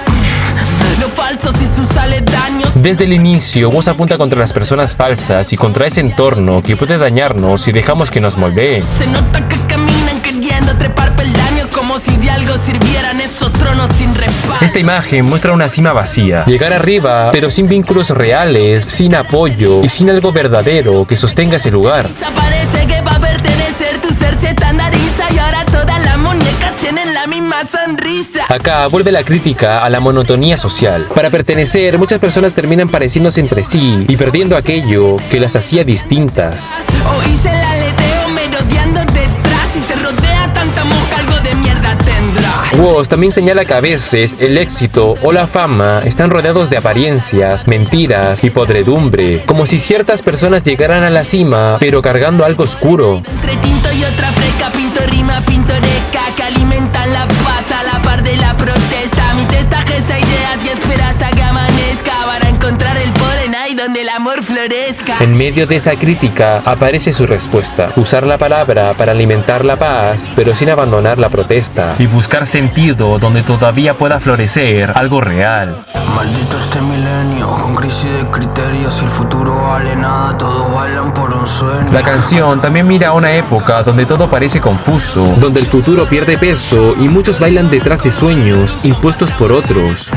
Los falsos y sus aledaños. Desde el inicio, Woz apunta contra las personas falsas y contra ese entorno que puede dañarnos si dejamos que nos moldee. Se nota que caminan queriendo trepar peldaños, como si de algo sirvieran esos tronos sin respaldo. Esta imagen muestra una cima vacía. Llegar arriba, pero sin vínculos reales, sin apoyo y sin algo verdadero que sostenga ese lugar. Parece que va a pertenecer, tu ser se estandariza y ahora todas las muñecas tienen la misma sonrisa. Acá vuelve la crítica a la monotonía social. Para pertenecer, muchas personas terminan pareciéndose entre sí y perdiendo aquello que las hacía distintas. O hice el aleteo merodeando detrás y te rodea tanta mosca, algo de mierda tendrá. Woz también señala que a veces el éxito o la fama están rodeados de apariencias, mentiras y podredumbre, como si ciertas personas llegaran a la cima, pero cargando algo oscuro. Entre tinto y otra freca, pinto rima pintoresca que alimentan la paz a la par de la protesta. Mi testa gesta ideas y espera hasta que amanezca para encontrar el polen ahí donde el amor florezca. En medio de esa crítica aparece su respuesta: usar la palabra para alimentar la paz, pero sin abandonar la protesta, y buscar sentido donde todavía pueda florecer algo real. Maldito este milenio, con crisis de criterios y el futuro vale nada, todos bailan por un sueño. La canción también mira a una época donde todo parece confuso, donde el futuro pierde peso y muchos bailan detrás de sueños impuestos por otros.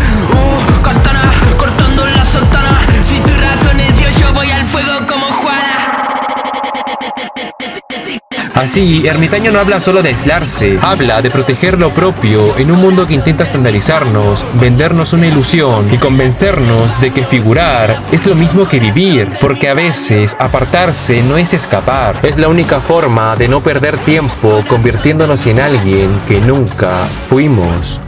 Katana, cortando la sotana. Si tu razón es Dios, yo voy al fuego como Juana. Así, Ermitaño no habla solo de aislarse, habla de proteger lo propio en un mundo que intenta estandarizarnos, vendernos una ilusión y convencernos de que figurar es lo mismo que vivir, porque a veces apartarse no es escapar, es la única forma de no perder tiempo convirtiéndonos en alguien que nunca fuimos.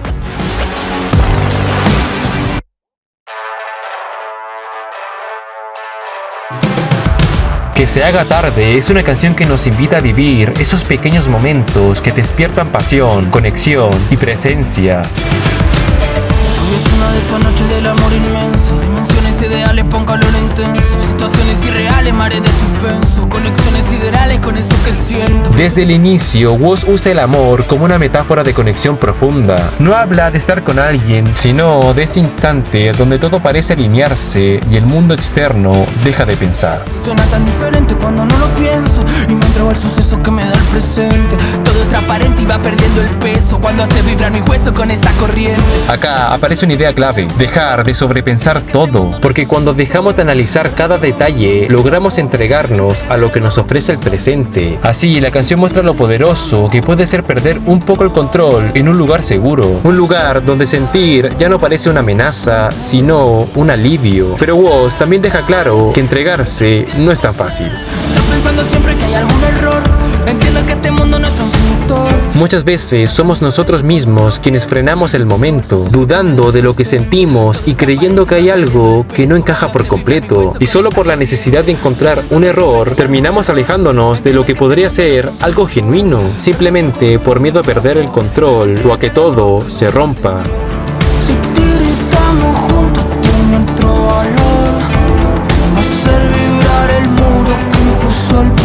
Que se haga tarde es una canción que nos invita a vivir esos pequeños momentos que despiertan pasión, conexión y presencia. Hoy es una de esas noches del amor inmenso. Dimensiones ideales pa' un calor intenso. Situaciones irreales, mares de suspenso. Conexiones siderales con eso que siento. Desde el inicio, Woz usa el amor como una metáfora de conexión profunda. No habla de estar con alguien, sino de ese instante donde todo parece alinearse y el mundo externo deja de pensar. Suena tan diferente cuando no lo pienso. Y me entrego al suceso que me da el presente. Todo es transparente y va perdiendo el peso cuando hace vibrar mi hueso con esa corriente. Acá aparece una idea clave: dejar de sobrepensar todo, porque cuando dejamos de analizar cada detalle, logramos entregarnos a lo que nos ofrece el presente. Así, la canción muestra lo poderoso que puede ser perder un poco el control en un lugar seguro, un lugar donde sentir ya no parece una amenaza, sino un alivio. Pero Woz también deja claro que entregarse no es tan fácil. Estoy pensando siempre que hay algún error. Entiendo que este mundo no es tan seductor. Muchas veces somos nosotros mismos quienes frenamos el momento, dudando de lo que sentimos y creyendo que hay algo que no encaja por completo. Y solo por la necesidad de encontrar un error, terminamos alejándonos de lo que podría ser algo genuino, simplemente por miedo a perder el control o a que todo se rompa. Si tiritamos juntos tiene otro valor. Hacer vibrar el muro que impuso el pudor.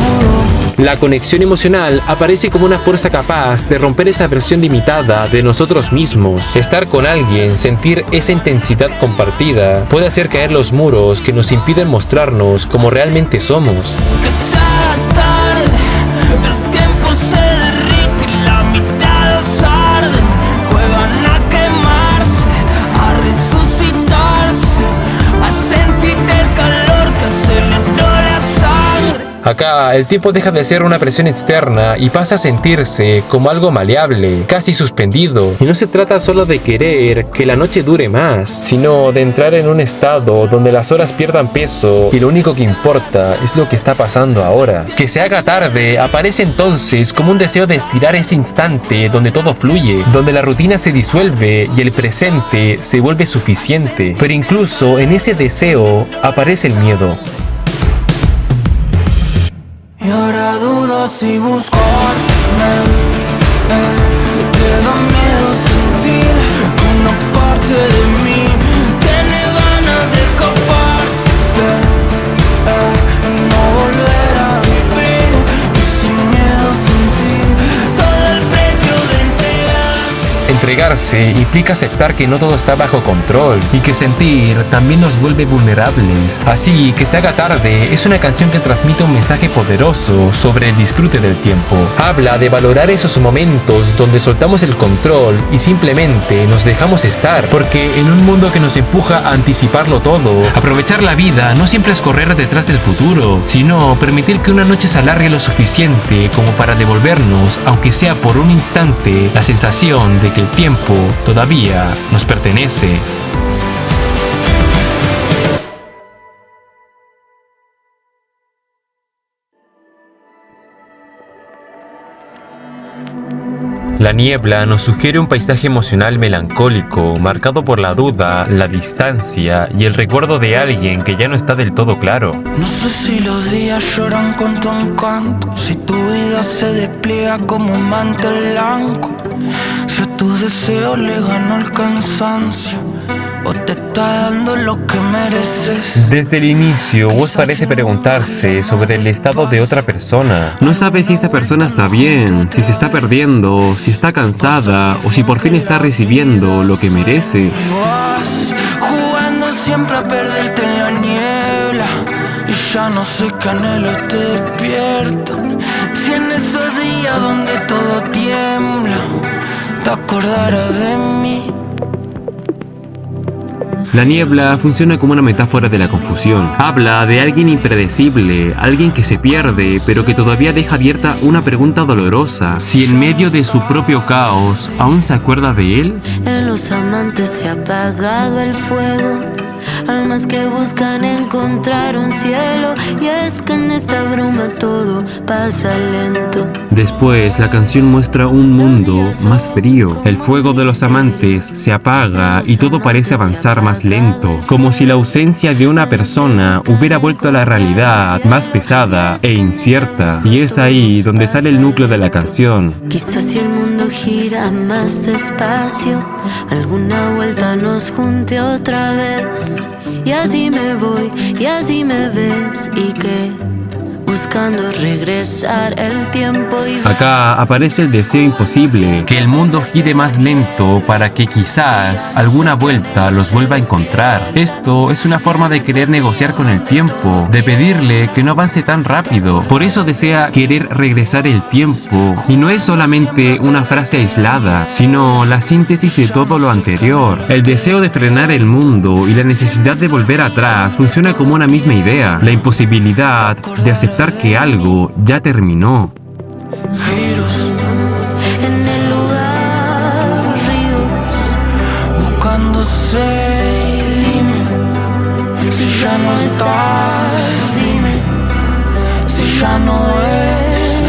La conexión emocional aparece como una fuerza capaz de romper esa versión limitada de nosotros mismos. Estar con alguien, sentir esa intensidad compartida, puede hacer caer los muros que nos impiden mostrarnos como realmente somos. Que se haga tarde, el tiempo se derrite y la mitad arden. Juegan a quemarse, a resucitarse, a sentir el calor que aceleró la sangre. Acá, el tiempo deja de ser una presión externa y pasa a sentirse como algo maleable, casi suspendido. Y no se trata solo de querer que la noche dure más, sino de entrar en un estado donde las horas pierdan peso y lo único que importa es lo que está pasando ahora. Que se haga tarde aparece entonces como un deseo de estirar ese instante donde todo fluye, donde la rutina se disuelve y el presente se vuelve suficiente. Pero incluso en ese deseo aparece el miedo. Y ahora dudo si buscarme. Me da miedo sentir que una parte de mí tiene ganas de escaparse, no volver a vivir y sin miedo sentir todo el precio de entregarse. Entregarse implica aceptar que no todo está bajo control y que sentir también nos vuelve vulnerables. Así, Que se haga tarde es una canción que transmite un mensaje poderoso sobre el disfrute del tiempo. Habla de valorar esos momentos donde soltamos el control y simplemente nos dejamos estar, porque en un mundo que nos empuja a anticiparlo todo, aprovechar la vida no siempre es correr detrás del futuro, sino permitir que una noche se alargue lo suficiente como para devolvernos, aunque sea por un instante, la sensación de que el tiempo todavía nos pertenece. La niebla nos sugiere un paisaje emocional melancólico, marcado por la duda, la distancia y el recuerdo de alguien que ya no está del todo claro. No sé si los días lloran con tu encanto, si tu vida se despliega como un mantel blanco, si a tus deseos le ganó el cansancio o te está dando lo que mereces. Desde el inicio, Woz parece preguntarse sobre el estado de otra persona. No sabe si esa persona está bien, si se está perdiendo, si está cansada o si por fin está recibiendo lo que merece. Y vas jugando siempre a perderte en la niebla, y ya no sé qué anhelo te despiertan. Si en esos días donde todo tiembla te acordarás de mí. La niebla funciona como una metáfora de la confusión. Habla de alguien impredecible, alguien que se pierde, pero que todavía deja abierta una pregunta dolorosa. Si en medio de su propio caos, aún se acuerda de él. En los amantes se ha apagado el fuego, almas que buscan encontrar un cielo, y es que en esta bruma todo pasa lento. Después, la canción muestra un mundo más frío. El fuego de los amantes se apaga y todo parece avanzar más lento, como si la ausencia de una persona hubiera vuelto a la realidad más pesada e incierta. Y es ahí donde sale el núcleo de la canción. Quizás si el mundo gira más despacio, alguna vuelta nos junte otra vez. Y así me voy, y así me ves, y que buscando regresar el tiempo y... Acá aparece el deseo imposible, que el mundo gire más lento para que quizás alguna vuelta los vuelva a encontrar. Esto es una forma de querer negociar con el tiempo, de pedirle que no avance tan rápido. Por eso desea querer regresar el tiempo. Y no es solamente una frase aislada, sino la síntesis de todo lo anterior. El deseo de frenar el mundo y la necesidad de volver atrás funciona como una misma idea. La imposibilidad de aceptar que algo ya terminó. Giros En el lugar, ríos, buscándose, dime si ya no estás, dime si ya no es.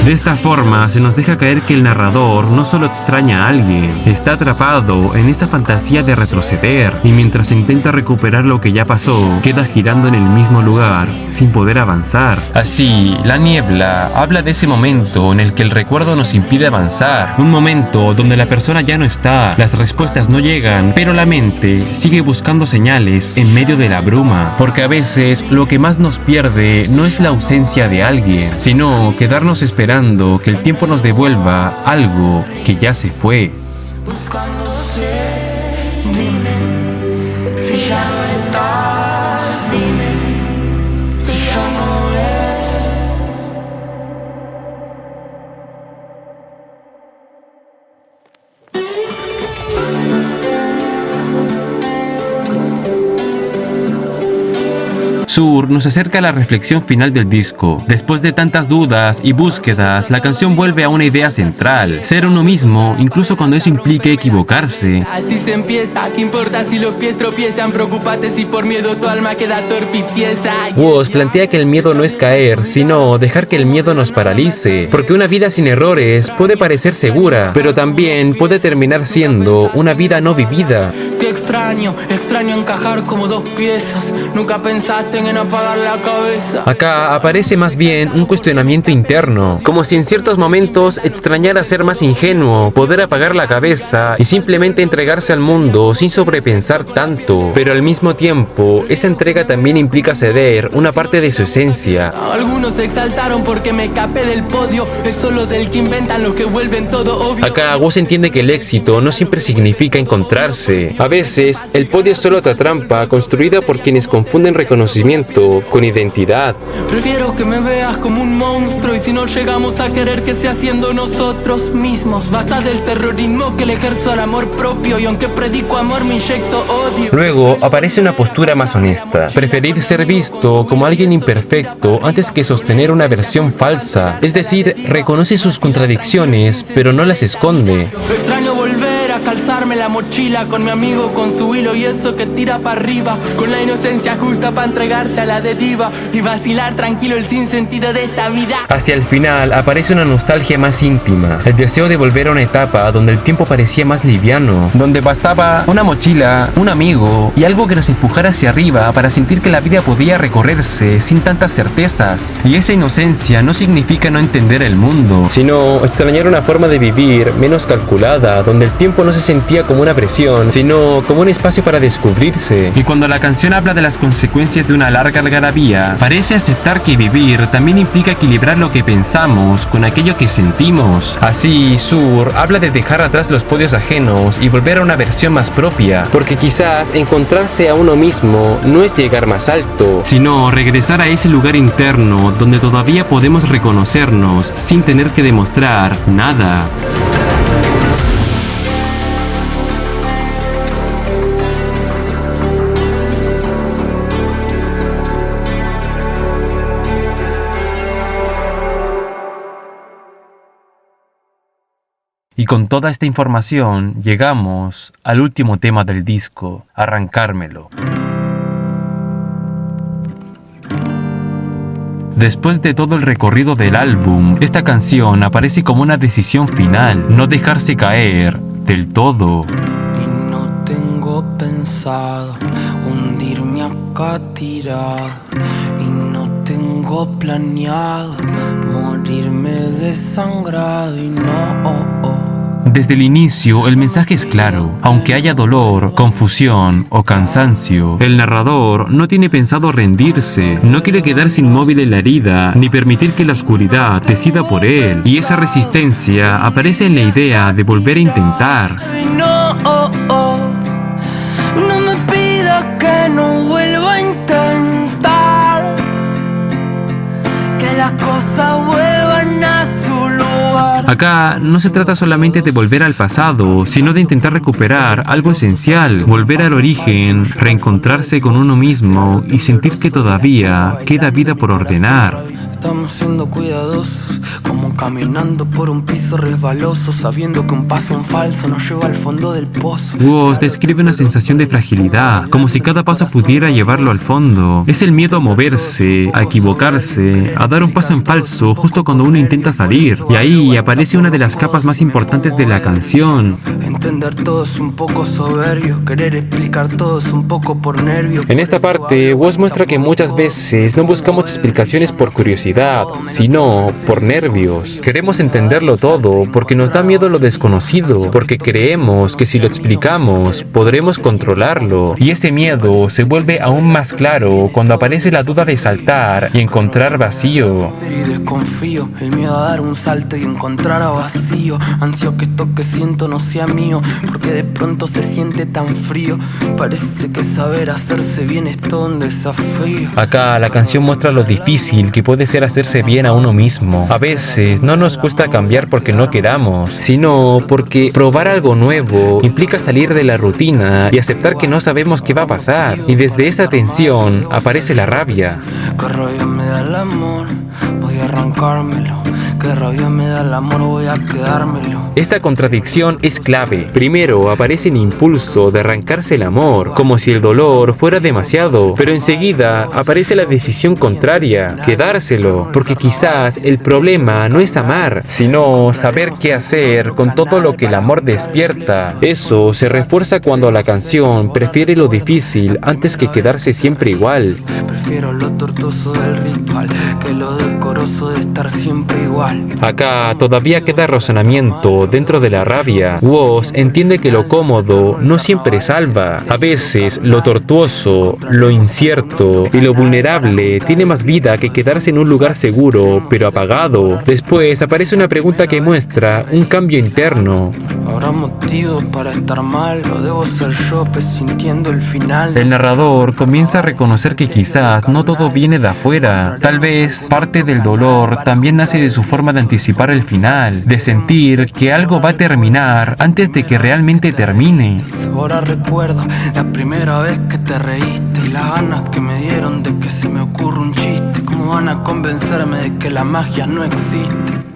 De esta forma se nos deja caer que el narrador no solo extraña a alguien, está atrapado en esa fantasía de retroceder, y mientras intenta recuperar lo que ya pasó, queda girando en el mismo lugar sin poder avanzar. Así, la niebla habla de ese momento en el que el recuerdo nos impide avanzar, un momento donde la persona ya no está, las respuestas no llegan, pero la mente sigue buscando señales en medio de la bruma, porque a veces lo que más nos pierde no es la ausencia de alguien, sino quedarnos esperando que el tiempo nos devuelva algo que ya se fue. Buscándose, dime si ya no estás, dime si ya no es. Sur nos acerca a la reflexión final del disco. Después de tantas dudas y búsquedas, la canción vuelve a una idea central: ser uno mismo, incluso cuando eso implique equivocarse. Así se empieza, ¿qué importa si los pies tropiezan? Preocúpate si por miedo tu alma queda torpe y tiesa. Woz plantea que el miedo no es caer, sino dejar que el miedo nos paralice, porque una vida sin errores puede parecer segura, pero también puede terminar siendo una vida no vivida. Qué extraño encajar como dos piezas. Nunca pensaste en apagar la cabeza. Acá aparece más bien un cuestionamiento interno, como si en ciertos momentos extrañara ser más ingenuo, poder apagar la cabeza y simplemente entregarse al mundo sin sobrepensar tanto. Pero al mismo tiempo, esa entrega también implica ceder una parte de su esencia. Algunos se exaltaron porque me escapé del podio. Es solo del que inventan lo que vuelven todo obvio. Acá Woz entiende que el éxito no siempre significa encontrarse. A veces, el podio es solo otra trampa construida por quienes confunden reconocimiento con identidad. Prefiero que me veas como un monstruo, y si no llegamos a querer que sea siendo nosotros mismos. Basta del terrorismo que le ejerzo al amor propio, y aunque predico amor me inyecto odio. Luego aparece una postura más honesta: preferir ser visto como alguien imperfecto antes que sostener una versión falsa. Es decir, reconoce sus contradicciones, pero no las esconde. Extraño volver a calzarme la mochila con mi amigo, con su hilo y eso que tira para arriba, con la inocencia justa para entregarse a la deriva y vacilar tranquilo el sinsentido de esta vida. Hacia el final aparece una nostalgia más íntima, el deseo de volver a una etapa donde el tiempo parecía más liviano, donde bastaba una mochila, un amigo y algo que nos empujara hacia arriba para sentir que la vida podía recorrerse sin tantas certezas. Y esa inocencia no significa no entender el mundo, sino extrañar una forma de vivir menos calculada, donde el tiempo no se sentía como una presión, sino como un espacio para descubrirse. Y cuando la canción habla de las consecuencias de una larga algarabía, parece aceptar que vivir también implica equilibrar lo que pensamos con aquello que sentimos. Así, Sur habla de dejar atrás los podios ajenos y volver a una versión más propia, porque quizás encontrarse a uno mismo no es llegar más alto, sino regresar a ese lugar interno donde todavía podemos reconocernos sin tener que demostrar nada. Y con toda esta información llegamos al último tema del disco, Arrancármelo. Después de todo el recorrido del álbum, esta canción aparece como una decisión final, no dejarse caer del todo. Y no tengo pensado hundirme acá tirado, y no tengo planeado morirme desangrado, y no. Desde el inicio, el mensaje es claro. Aunque haya dolor, confusión o cansancio, el narrador no tiene pensado rendirse, no quiere quedarse inmóvil en la herida, ni permitir que la oscuridad decida por él. Y esa resistencia aparece en la idea de volver a intentar. No me pidas que no vuelva a intentar, que las cosas vuelvan a su lugar. Acá no se trata solamente de volver al pasado, sino de intentar recuperar algo esencial, volver al origen, reencontrarse con uno mismo y sentir que todavía queda vida por ordenar. Estamos siendo cuidadosos, como caminando por un piso resbaloso, sabiendo que un paso en falso nos lleva al fondo del pozo. Woz describe una sensación de fragilidad, como si cada paso pudiera llevarlo al fondo. Es el miedo a moverse, a equivocarse, a dar un paso en falso justo cuando uno intenta salir. Y ahí aparece una de las capas más importantes de la canción. Entender todo es un poco soberbio, querer explicar todo es un poco por nervio. En esta parte, Woz muestra que muchas veces no buscamos explicaciones por curiosidad, sino por nervios. Queremos entenderlo todo porque nos da miedo lo desconocido, porque creemos que si lo explicamos podremos controlarlo. Y ese miedo se vuelve aún más claro cuando aparece la duda de saltar y encontrar vacío. Y desconfío, el miedo a dar un salto y encontrar a vacío. Ansio que esto que siento no sea mío, porque de pronto se siente tan frío. Parece que saber hacerse bien es todo un desafío. Acá la canción muestra lo difícil que puede ser hacerse bien a uno mismo. A veces no nos cuesta cambiar porque no queramos, sino porque probar algo nuevo implica salir de la rutina y aceptar que no sabemos qué va a pasar. Y desde esa tensión aparece la rabia. Qué rabia me da el amor, voy a arrancármelo. Qué rabia me da el amor, voy a quedármelo. Esta contradicción es clave. Primero aparece el impulso de arrancarse el amor, como si el dolor fuera demasiado, pero enseguida aparece la decisión contraria, quedárselo, porque quizás el problema no es amar, sino saber qué hacer con todo lo que el amor despierta. Eso se refuerza cuando la canción prefiere lo difícil antes que quedarse siempre igual. Prefiero lo tortuoso del ritual que lo decoroso de estar siempre igual. Acá todavía queda razonamiento dentro de la rabia. Woz entiende que lo cómodo no siempre salva. A veces lo tortuoso, lo incierto y lo vulnerable tiene más vida que quedarse en un lugar seguro, pero apagado. Después aparece una pregunta que muestra un cambio interno. ¿Habrá motivos para estar mal o debo ser yo presintiendo el final? El narrador comienza a reconocer que quizás no todo viene de afuera. Tal vez parte del dolor también nace de su forma de anticipar el final, de sentir que algo va a terminar antes de que realmente termine. Ahora recuerdo la primera vez que te reíste y las ganas que me dieron de que se me ocurra un chiste. ¿Cómo van a convencerme de que la magia no existe?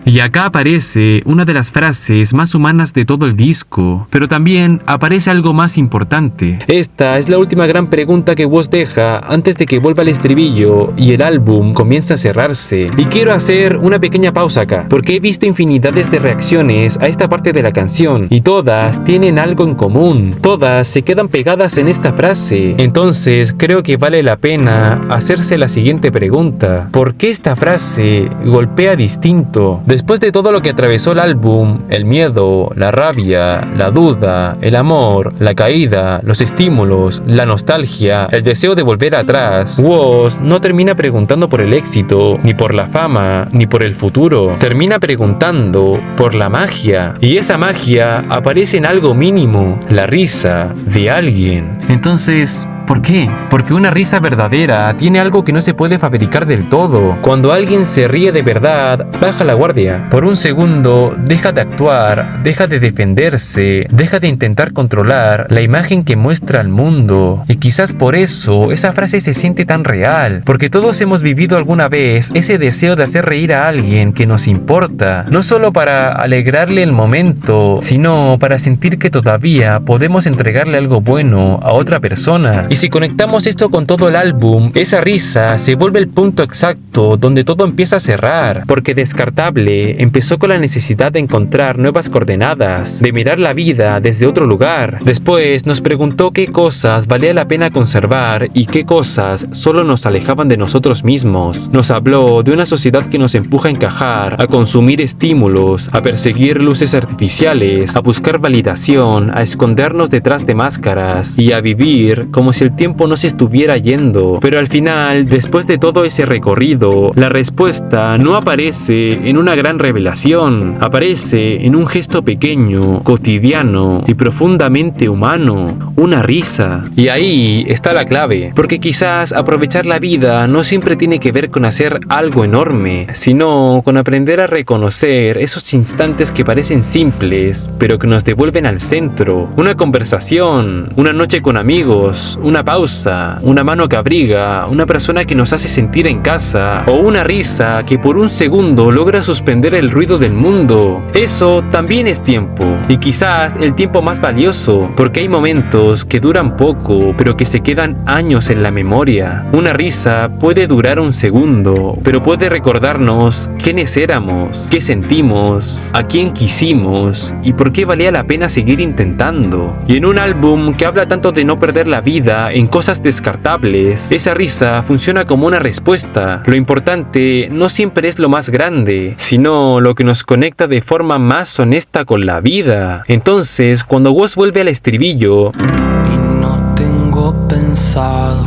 Y acá aparece una de las frases más humanas de todo el disco, pero también aparece algo más importante. Esta es la última gran pregunta que Woz deja antes de que vuelva al estribillo y el álbum comienza a cerrarse. Y quiero hacer una pequeña pausa acá, porque he visto infinidades de reacciones a esta parte de la canción y todas tienen algo en común. Todas se quedan pegadas en esta frase. Entonces creo que vale la pena hacerse la siguiente pregunta: ¿por qué esta frase golpea distinto? Después de todo lo que atravesó el álbum, el miedo, la rabia, la duda, el amor, la caída, los estímulos, la nostalgia, el deseo de volver atrás, Woz no termina preguntando por el éxito, ni por la fama, ni por el futuro. Termina preguntando por la magia. Y esa magia aparece en algo mínimo: la risa de alguien. Entonces, ¿por qué? Porque una risa verdadera tiene algo que no se puede fabricar del todo. Cuando alguien se ríe de verdad, baja la guardia. Por un segundo, deja de actuar, deja de defenderse, deja de intentar controlar la imagen que muestra al mundo. Y quizás por eso esa frase se siente tan real, porque todos hemos vivido alguna vez ese deseo de hacer reír a alguien que nos importa, no solo para alegrarle el momento, sino para sentir que todavía podemos entregarle algo bueno a otra persona. Y si conectamos esto con todo el álbum, esa risa se vuelve el punto exacto donde todo empieza a cerrar, porque Descartable empezó con la necesidad de encontrar nuevas coordenadas, de mirar la vida desde otro lugar. Después nos preguntó qué cosas valía la pena conservar y qué cosas solo nos alejaban de nosotros mismos. Nos habló de una sociedad que nos empuja a encajar, a consumir estímulos, a perseguir luces artificiales, a buscar validación, a escondernos detrás de máscaras y a vivir como si el tiempo no se estuviera yendo. Pero al final, después de todo ese recorrido, la respuesta no aparece en una gran revelación, aparece en un gesto pequeño, cotidiano y profundamente humano: una risa. Y ahí está la clave, porque quizás aprovechar la vida no siempre tiene que ver con hacer algo enorme, sino con aprender a reconocer esos instantes que parecen simples, pero que nos devuelven al centro. Una conversación, una noche con amigos, una pausa, una mano que abriga, una persona que nos hace sentir en casa, o una risa que por un segundo logra suspender el ruido del mundo. Eso también es tiempo, y quizás el tiempo más valioso, porque hay momentos que duran poco, pero que se quedan años en la memoria. Una risa puede durar un segundo, pero puede recordarnos quiénes éramos, qué sentimos, a quién quisimos y por qué valía la pena seguir intentando. Y en un álbum que habla tanto de no perder la vida en cosas descartables, esa risa funciona como una respuesta. Lo importante no siempre es lo más grande, sino lo que nos conecta de forma más honesta con la vida. Entonces, cuando Woz vuelve al estribillo: y no tengo pensado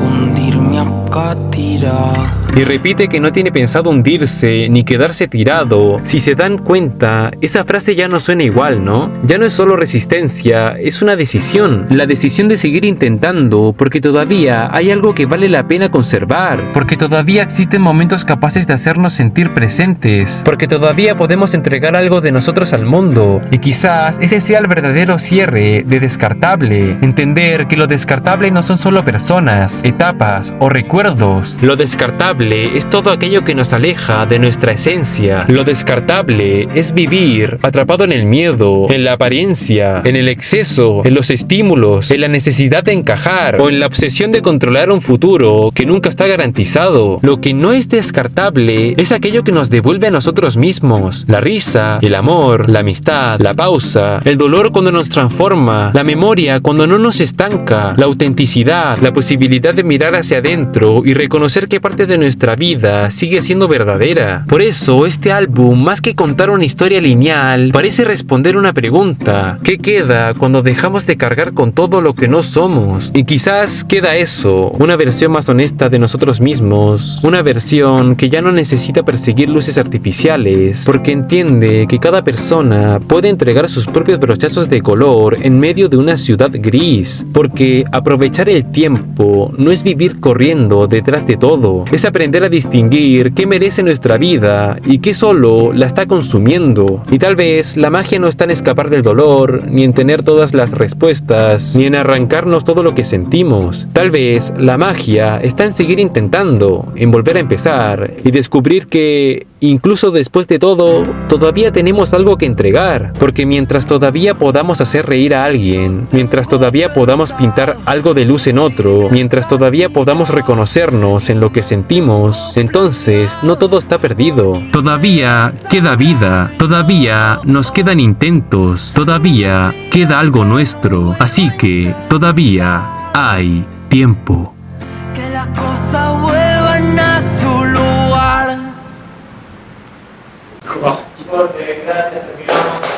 hundirme acá tirado, y repite que no tiene pensado hundirse ni quedarse tirado, si se dan cuenta, esa frase ya no suena igual, ¿no? Ya no es solo resistencia, es una decisión. La decisión de seguir intentando, porque todavía hay algo que vale la pena conservar, porque todavía existen momentos capaces de hacernos sentir presentes, porque todavía podemos entregar algo de nosotros al mundo. Y quizás ese sea el verdadero cierre de Descartable. Entender que lo descartable no son solo personas, etapas o recuerdos. Lo descartable es todo aquello que nos aleja de nuestra esencia. Lo descartable es vivir atrapado en el miedo, en la apariencia, en el exceso, en los estímulos, en la necesidad de encajar o en la obsesión de controlar un futuro que nunca está garantizado. Lo que no es descartable es aquello que nos devuelve a nosotros mismos: la risa, el amor, la amistad, la pausa, el dolor cuando nos transforma, la memoria cuando no nos estanca, la autenticidad, la posibilidad de mirar hacia adentro y reconocer que parte de nuestra vida sigue siendo verdadera. Por eso este álbum, más que contar una historia lineal, parece responder una pregunta: ¿qué queda cuando dejamos de cargar con todo lo que no somos? Y quizás queda eso, una versión más honesta de nosotros mismos, una versión que ya no necesita perseguir luces artificiales, porque entiende que cada persona puede entregar sus propios brochazos de color en medio de una ciudad gris, porque aprovechar el tiempo no no es vivir corriendo detrás de todo. Es aprender a distinguir qué merece nuestra vida y qué solo la está consumiendo. Y tal vez la magia no está en escapar del dolor, ni en tener todas las respuestas, ni en arrancarnos todo lo que sentimos. Tal vez la magia está en seguir intentando, en volver a empezar y descubrir que, incluso después de todo, todavía tenemos algo que entregar. Porque mientras todavía podamos hacer reír a alguien, mientras todavía podamos pintar algo de luz en otro, mientras todavía podamos reconocernos en lo que sentimos, entonces no todo está perdido. Todavía queda vida, todavía nos quedan intentos, todavía queda algo nuestro, así que todavía hay tiempo. Que las cosas vuelvan a su lugar. Gracias, terminamos.